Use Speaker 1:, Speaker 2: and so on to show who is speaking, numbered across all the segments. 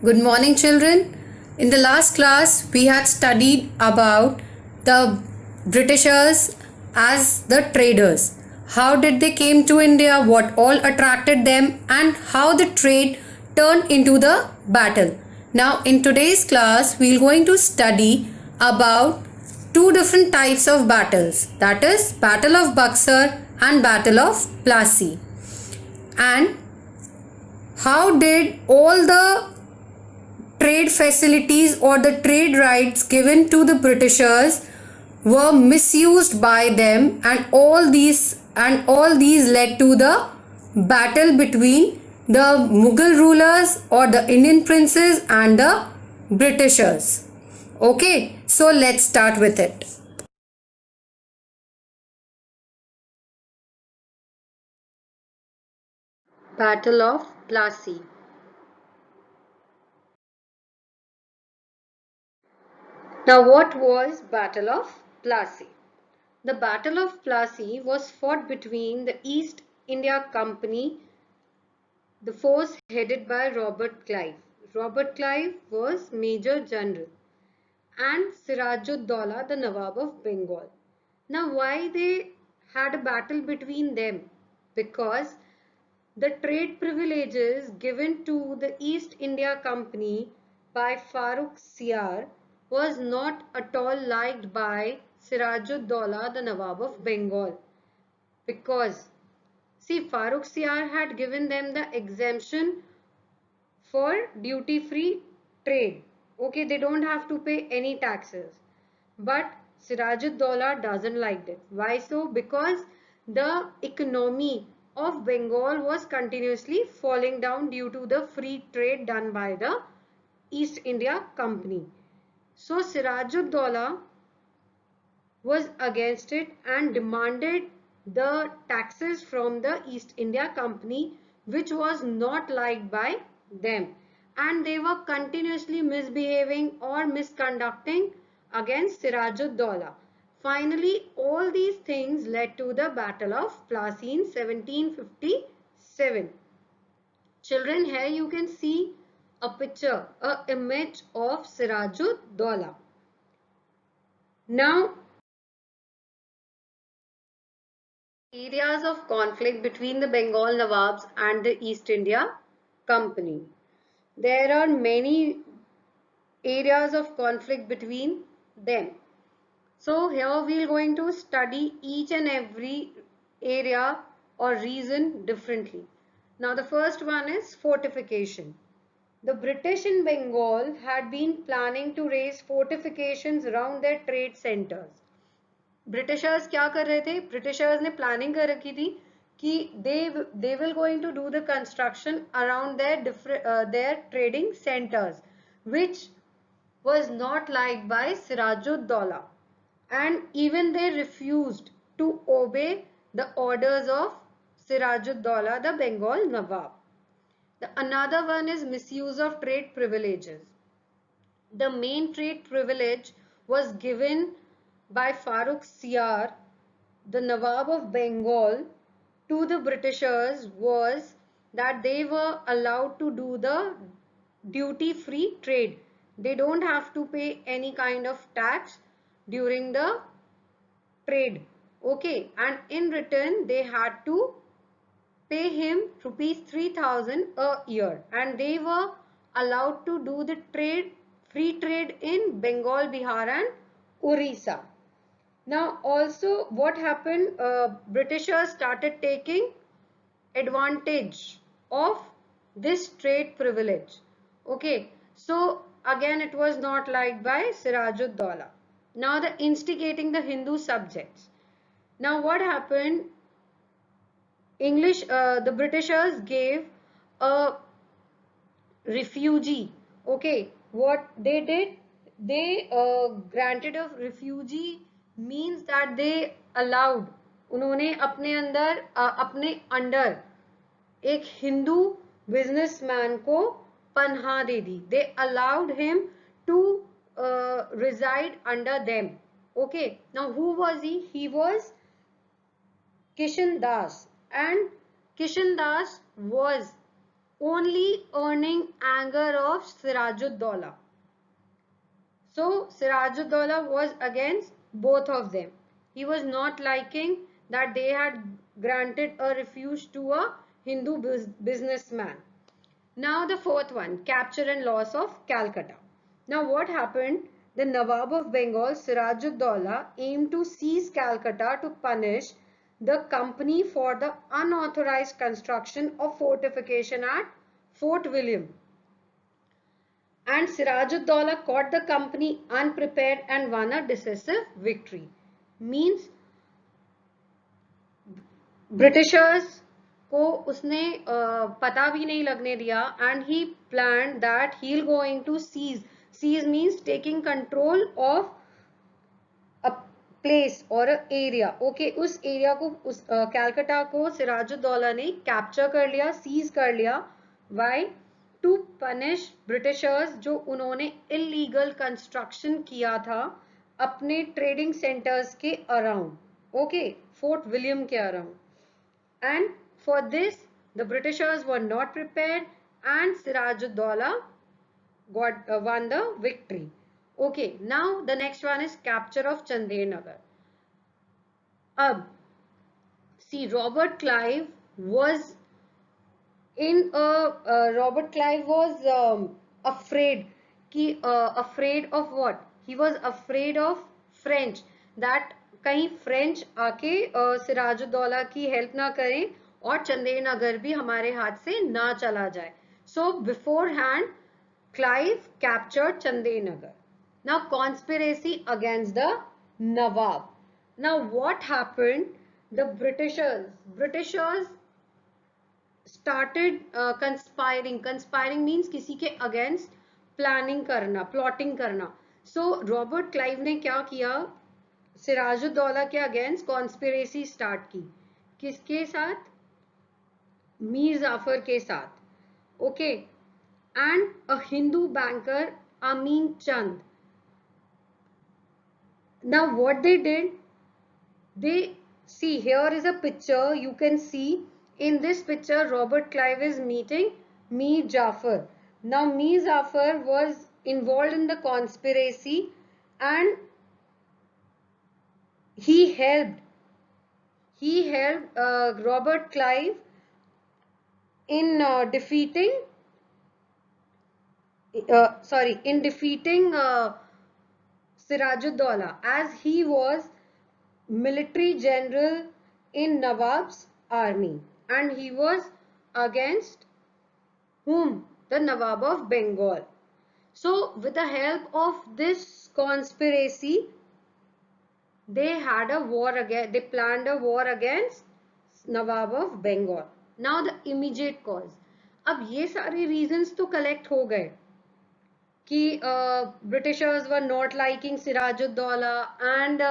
Speaker 1: Good morning, children. In the last class, we had studied about the Britishers as the traders. How did they came to India, what all attracted them, and how the trade turned into the battle. Now, in today's class, we are going to study about two different types of battles. That is, Battle of Buxar and Battle of Plassey. And how did all the trade facilities or the trade rights given to the Britishers were misused by them, and all these led to the battle between the Mughal rulers or the Indian princes and the Britishers. Okay, so let's start with it. Battle of Plassey. Now, what was Battle of Plassey? The Battle of Plassey was fought between the East India Company, the force headed by Robert Clive. Robert Clive was Major General, and Sirajud-Dowla, the Nawab of Bengal. Now, why they had a battle between them? Because the trade privileges given to the East India Company by Farooq Siyar was not at all liked by Sirajud-Dowla, the Nawab of Bengal. Because, see, Farooq Siyar had given them the exemption for duty-free trade. Okay, they don't have to pay any taxes. But Sirajud-Dowla doesn't like it. Why so? Because the economy of Bengal was continuously falling down due to the free trade done by the East India Company. So Sirajud-Dowla was against it and demanded the taxes from the East India Company, which was not liked by them, and they were continuously misbehaving or misconducting against Sirajud-Dowla. Finally, all these things led to the Battle of Plassey in 1757. Children, here you can see a picture, a image of Sirajud-Dowla. Now, areas of conflict between the Bengal Nawabs and the East India Company. There are many areas of conflict between them. So here we are going to study each and every area or region differently. Now the first one is fortification. The British in Bengal had been planning to raise fortifications around their trade centers. Britishers क्या कर रहे थे? Britishers ने planning कर रखी थी कि they will going to do the construction around their trading centres, which was not liked by Sirajud-Dowla, and even they refused to obey the orders of Sirajud-Dowla, the Bengal Nawab. Another one is misuse of trade privileges. The main trade privilege was given by Farooq Siyar, the Nawab of Bengal, to the Britishers was that they were allowed to do the duty-free trade. They don't have to pay any kind of tax during the trade. Okay, and in return they had to pay him rupees 3,000 a year, and they were allowed to do the free trade in Bengal, Bihar and Orissa. Now also what happened, Britishers started taking advantage of this trade privilege. Okay, so again it was not liked by Sirajud-Dowla. Now the instigating the Hindu subjects. Now what happened, the Britishers gave a refugee. Okay, what they did, they granted a refugee means that they allowed, उन्होंने अपने अंदर अपने under एक Hindu businessman को पनाह दे दी. They allowed him to reside under them. Okay, now who was he? He was Kishan Das, and Kishan Das was only earning anger of Sirajud-Daulah. So Sirajud-Daulah was against both of them. He was not liking that they had granted a refuge to a Hindu businessman. Now the fourth one, capture and loss of Calcutta. Now what happened? The Nawab of Bengal, Sirajud-Daulah, aimed to seize Calcutta to punish the company for the unauthorized construction of fortification at Fort William. And Sirajud-Daulah caught the company unprepared and won a decisive victory. Means Britishers को उसने पता भी नहीं लगने दिया and he planned that he'll going to seize means taking control of a place or a area. Okay, उस area को उस कैलकटा को सिराजुद्दौला ने कैप्चर कर लिया, सीज कर लिया. Why? To punish Britishers जो उन्होंने illegal construction किया था अपने ट्रेडिंग सेंटर्स के अराउंड. ओके, फोर्ट विलियम के around. And for this, the Britishers were not prepared and Sirajud-Daulah won the victory. Okay, now the next one is capture of Chandennagar. See, Robert Clive was afraid. Afraid of what? He was afraid of French. That कहीं French आके सिराजुद्दौला की help ना करें और चंदेलनगर भी हमारे हाथ से ना चला जाए. So beforehand, Clive captured Chandennagar. Now conspiracy against the Nawab. Now what happened? The Britishers started conspiring. Conspiring means किसी के against planning करना, plotting करना. So Robert Clive ने क्या किया? सिराजुद्दौला के अगेंस्ट कॉन्स्पिरेसी स्टार्ट की. किसके साथ? मीर जाफर के साथ. Okay, and a Hindu banker Amin Chand. Now what they did? They see, here is a picture. You can see in this picture Robert Clive is meeting Mir Jafar. Now Mir Jafar was involved in the conspiracy and he helped Robert Clive in defeating Sirajuddaulah, as he was military general in Nawab's army and he was against whom? The Nawab of Bengal. So with the help of this conspiracy, they planned a war against Nawab of Bengal. Now the immediate cause. अब ये सारे reasons तो collect हो गए कि Britishers were not liking Sirajud-Daulah and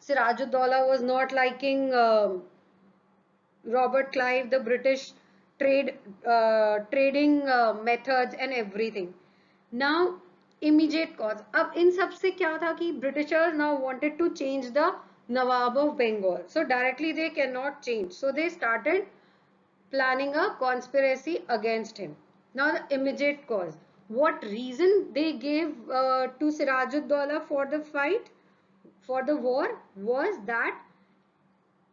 Speaker 1: Sirajud-Daulah was not liking Robert Clive, the British trading methods and everything. Now immediate cause. अब इन सब से क्या था कि Britishers now wanted to change the Nawab of Bengal. So directly they cannot change. So they started planning a conspiracy against him. Now the immediate cause. What reason they gave to Sirajuddaulah for the fight, for the war, was that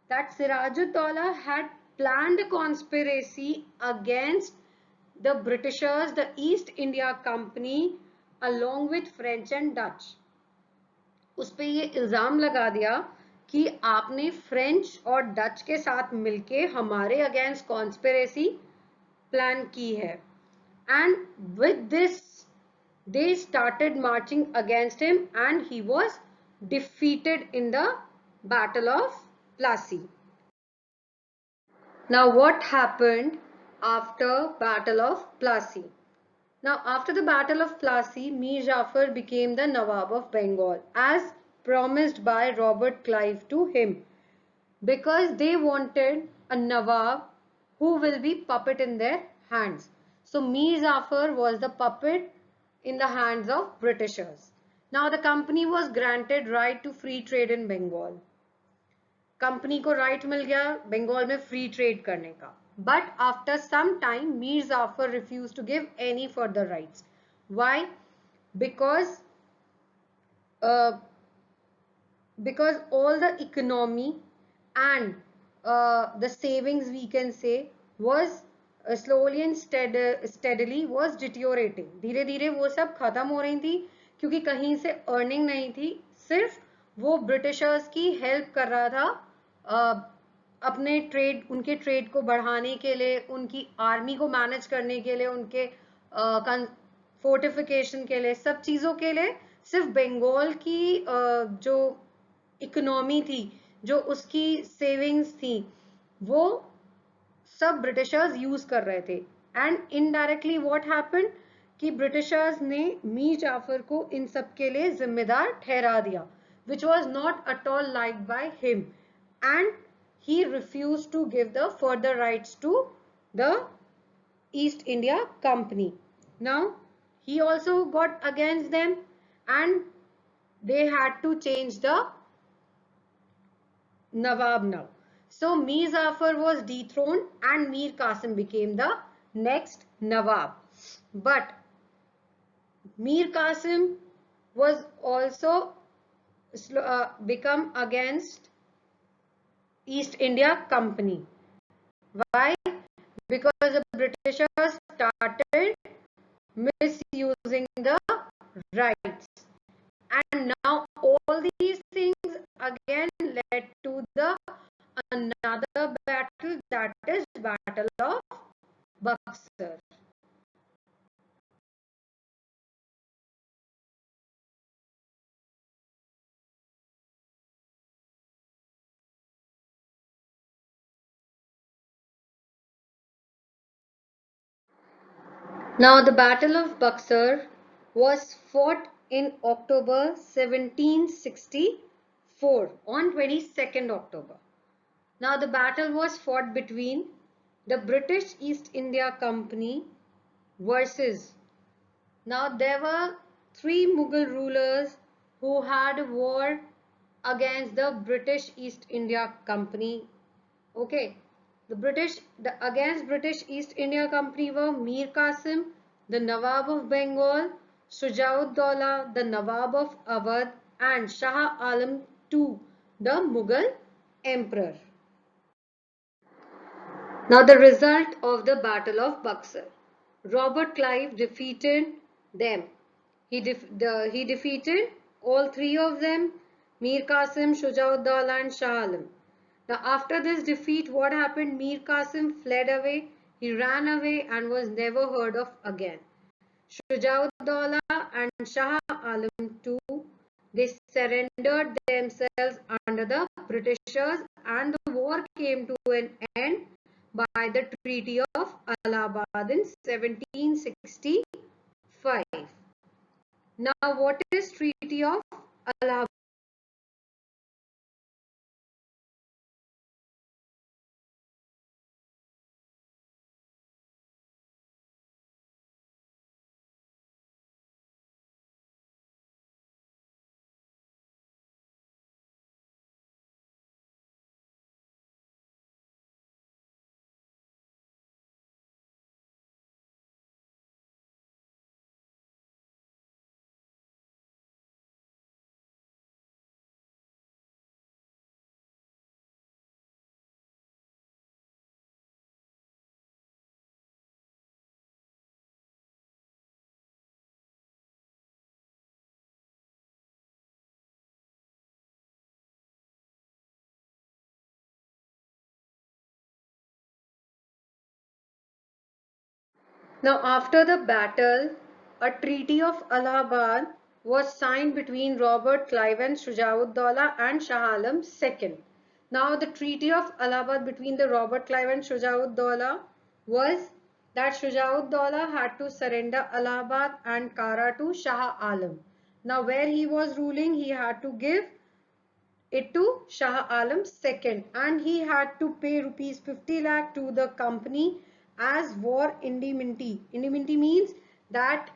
Speaker 1: Sirajuddaulah had planned a conspiracy against the Britishers, the East India Company, along with French and Dutch. उस पे ये इल्जाम लगा दिया कि आपने French और Dutch के साथ मिलके हमारे अगेंस्ट कॉन्स्पिरेसी प्लान की है. And with this, they started marching against him and he was defeated in the Battle of Plassey. Now what happened after Battle of Plassey? Now after the Battle of Plassey, Mir Jafar became the Nawab of Bengal as promised by Robert Clive to him, because they wanted a Nawab who will be puppet in their hands. So Mir Jafar was the puppet in the hands of Britishers. Now the company was granted right to free trade in Bengal. Company को right मिल गया बंगाल में free trade करने का. But after some time, Mir Jafar refused to give any further rights. Why? Because uh, because all the economy and the savings, we can say, was slowly and steadily was deteriorating. धीरे धीरे वो सब खत्म हो रही थी क्योंकि कहीं से अर्निंग नहीं थी, सिर्फ वो ब्रिटिशर्स की हेल्प कर रहा था अपने ट्रेड, उनके ट्रेड को बढ़ाने के लिए, उनकी आर्मी को मैनेज करने के लिए, उनके फोर्टिफिकेशन के लिए, सब चीज़ों के लिए सिर्फ बंगाल की जो इकोनॉमी थी, जो उसकी सेविंग्स थी, वो सब ब्रिटिशर्स यूज कर रहे थे. एंड इनडायरेक्टली व्हाट हैपेंड कि ब्रिटिशर्स ने मीर जाफर को इन सब के लिए जिम्मेदार ठहरा दिया, which was not at all liked by him, and he refused to give the further rights to the East India Company. Now he also got against them, and they had to change the Nawab now. So Mir Jafar was dethroned and Mir Qasim became the next Nawab. But Mir Qasim was also become against East India Company. Why? Because the Britishers started misusing the rights. And now all these things again led to the another battle, that is Battle of Buxar. Now the Battle of Buxar was fought in October 1764, on 22nd October. Now the battle was fought between the British East India Company versus, now there were three Mughal rulers who had a war against the British East India Company. Okay, against British East India Company were Mir Qasim, the Nawab of Bengal, Shujauddaulah, the Nawab of Awadh, and Shah Alam II, the Mughal emperor. Now the result of the Battle of Buxar. Robert Clive defeated them. He defeated all three of them, Mir Qasim, Shujauddaulah and Shah Alam. Now after this defeat, what happened? Mir Qasim fled away. He ran away and was never heard of again. Shujauddaulah and Shah Alam too, they surrendered themselves under the Britishers, and the war came to an end by the Treaty of Allahabad in 1765. Now what is Treaty of Allahabad? Now after the battle, a Treaty of Allahabad was signed between Robert Clive and Shujauddaulah and Shah Alam II. Now the Treaty of Allahabad between the Robert Clive and Shujauddaulah was that Shujauddaulah had to surrender Allahabad and Kara to Shah Alam. Now where he was ruling, he had to give it to Shah Alam II, and he had to pay rupees 50 lakh to the company as war indemnity. Indemnity means that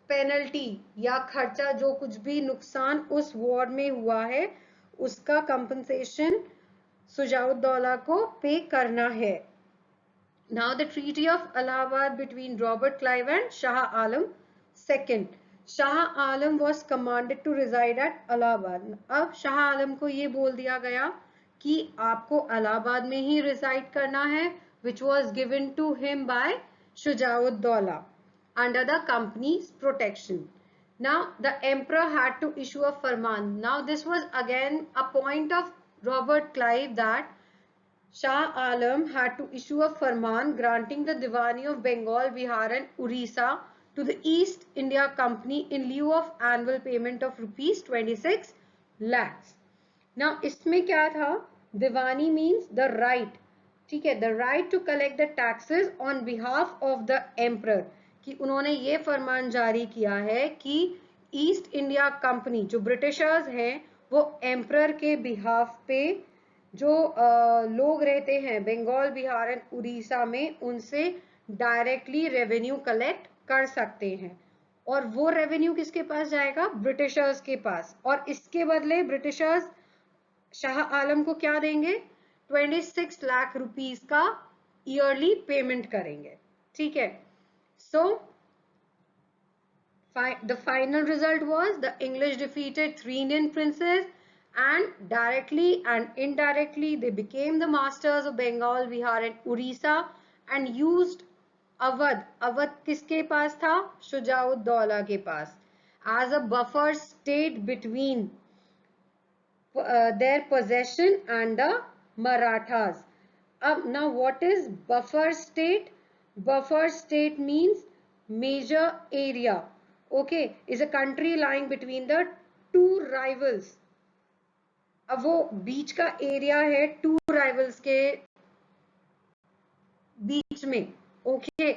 Speaker 1: penalty या खर्चा, जो कुछ भी नुकसान उस war में हुआ है, उसका कंपनसेशन सुजाउद्दौला को पे करना है. Now the Treaty of Allahabad between Robert Clive and Shah Alam II. Shah Alam was commanded to reside at Allahabad. अब शाह आलम को ये बोल दिया गया कि आपको अलाहाबाद में ही reside करना है, which was given to him by Shujauddaulah under the company's protection. Now the emperor had to issue a farman. Now this was again a point of Robert Clive that Shah Alam had to issue a farman granting the Diwani of Bengal, Bihar and Orissa to the East India Company in lieu of annual payment of rupees 26 lakhs. Now इसमें क्या था? Diwani means the right. ठीक है, the right to collect the taxes on behalf of the emperor. कि उन्होंने ये फरमान जारी किया है कि ईस्ट इंडिया कंपनी जो ब्रिटिशर्स हैं वो एम्परर के बिहाफ पे जो लोग रहते हैं बंगाल, बिहार एंड उड़ीसा में उनसे डायरेक्टली रेवेन्यू कलेक्ट कर सकते हैं और वो रेवेन्यू किसके पास जाएगा? ब्रिटिशर्स के पास। और इसके बदले ब्रिटिशर्स शाह आलम को क्या देंगे? 26 लाख रुपीस का ईयरली पेमेंट करेंगे। ठीक है, सो the final result was the English defeated 3 Indian princes and directly and indirectly they became the masters of Bengal, Bihar and Orissa and used Awadh. Awadh किसके पास था? शुजाउद्दौला के पास, as a buffer state between their possession and the Marathas. Now what is buffer state? Buffer state means major area. Okay, is a country lying between the two rivals. अब वो बीच का area है to rivals के बीच में. Okay,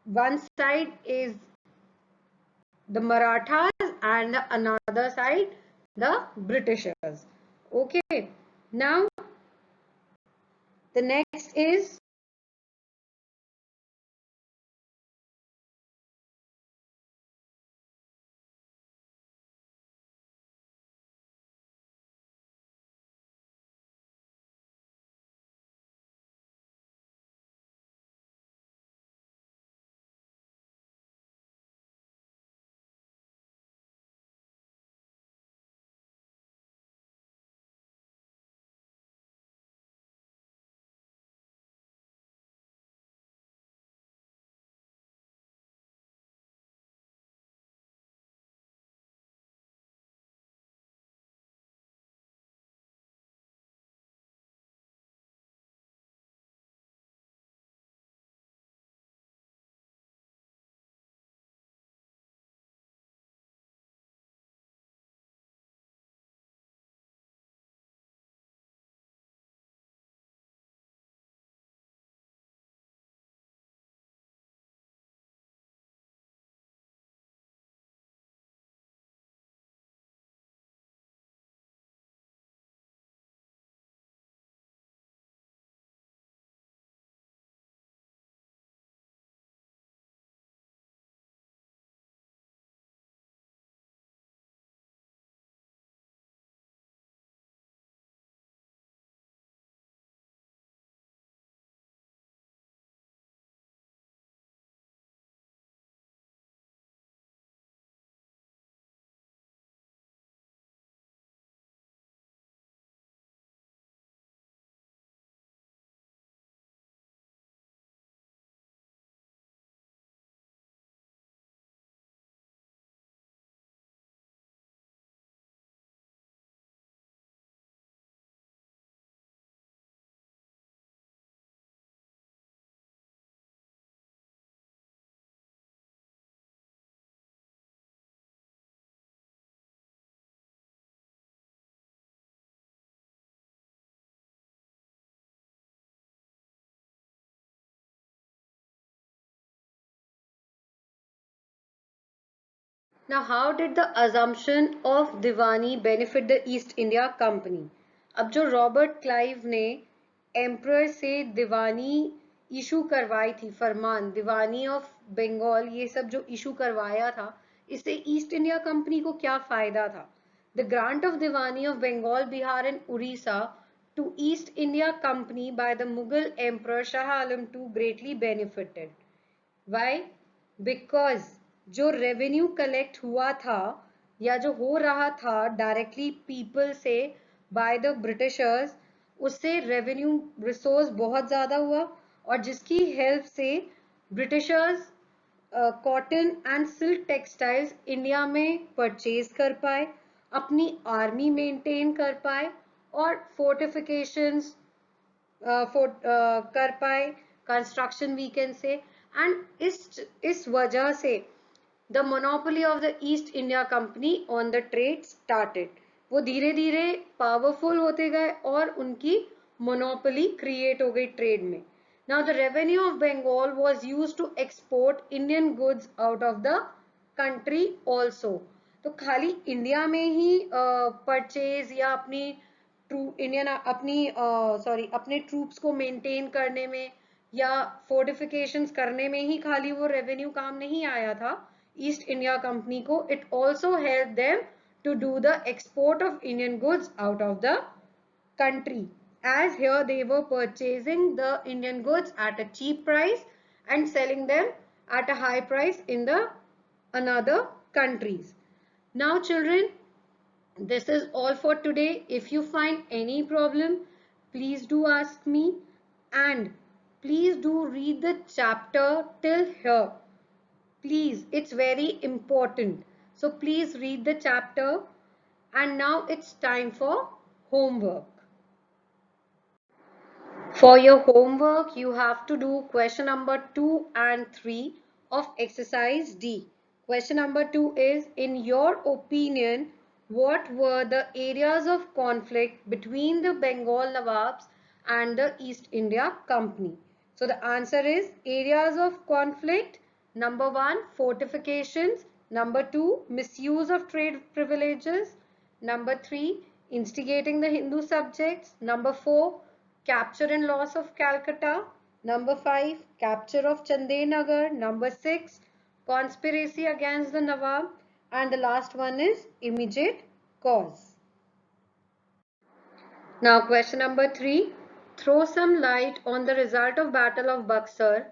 Speaker 1: one side is the Marathas and the another side the Britishers. Okay, now the next is Now, how did the assumption of Diwani benefit the East India Company? अब जो Robert Clive ने emperor से दीवानी issue करवाई थी, फरमान दीवानी of Bengal, ये सब जो issue करवाया था, इससे ईस्ट इंडिया कंपनी को क्या फायदा था? The grant of Diwani of Bengal, Bihar and Orissa to East India Company by the Mughal Emperor Shah Alam II greatly benefited. Why? Because जो रेवेन्यू कलेक्ट हुआ था या जो हो रहा था डायरेक्टली पीपल से बाय द ब्रिटिशर्स, उससे रेवेन्यू रिसोर्स बहुत ज़्यादा हुआ और जिसकी हेल्प से Britishers cotton and silk textiles India में परचेज कर पाए, अपनी आर्मी मेंटेन कर पाए और फोर्टिफिकेशंस कर पाए, construction we can say, and इस वजह से the monopoly of the East India Company on the trade started. वो धीरे धीरे पावरफुल होते गए और उनकी मोनोपोली क्रिएट हो गई ट्रेड में. Now the revenue of Bengal was used to export Indian goods out of the country also. तो खाली इंडिया में ही परचेज या अपनी अपने ट्रूप्स को मेंटेन करने में या फोर्टिफिकेशंस करने में ही खाली वो रेवेन्यू काम नहीं आया था ईस्ट इंडिया कंपनी को. It also help them to do the export of Indian goods out of the country, as here they were purchasing the Indian goods at a cheap price and selling them at a high price in the another countries. Now children, this is all for today. If you find any problem, please do ask me, and please do read the chapter till here. Please, it's very important. So please read the chapter, and now it's time for homework. For your homework, you have to do question number 2 and 3 of exercise D. Question number 2 is, in your opinion, what were the areas of conflict between the Bengal Nawabs and the East India Company? So the answer is areas of conflict. Number 1, fortifications. Number 2, misuse of trade privileges. Number 3, instigating the Hindu subjects. Number 4, capture and loss of Calcutta. Number 5, capture of Chandenagar. Number 6, conspiracy against the Nawab. And the last one is immediate cause. Now question number 3, throw some light on the result of Battle of Buxar.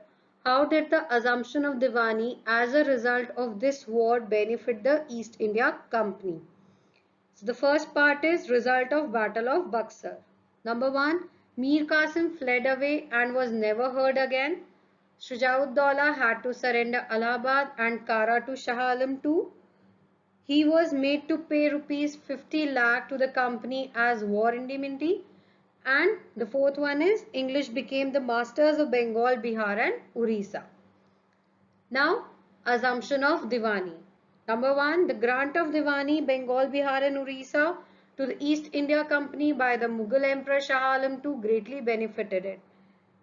Speaker 1: How did the assumption of Diwani as a result of this war benefit the East India Company? So the first part is result of Battle of Buxar. Number 1, Mir Qasim fled away and was never heard again. Shujauddaulah had to surrender Allahabad and Kara to Shah Alam II. He was made to pay rupees 50 lakh to the company as war indemnity. And the fourth one is English became the masters of Bengal, Bihar and Orissa. Now, assumption of Diwani. Number 1, the grant of Diwani, Bengal, Bihar and Orissa to the East India Company by the Mughal Emperor Shah Alam II greatly benefited it.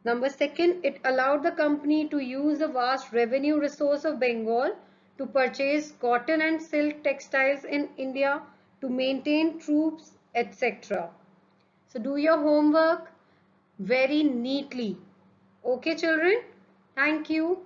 Speaker 1: Number 2, it allowed the company to use the vast revenue resource of Bengal to purchase cotton and silk textiles in India, to maintain troops, etc. So do your homework very neatly. Okay children? Thank you.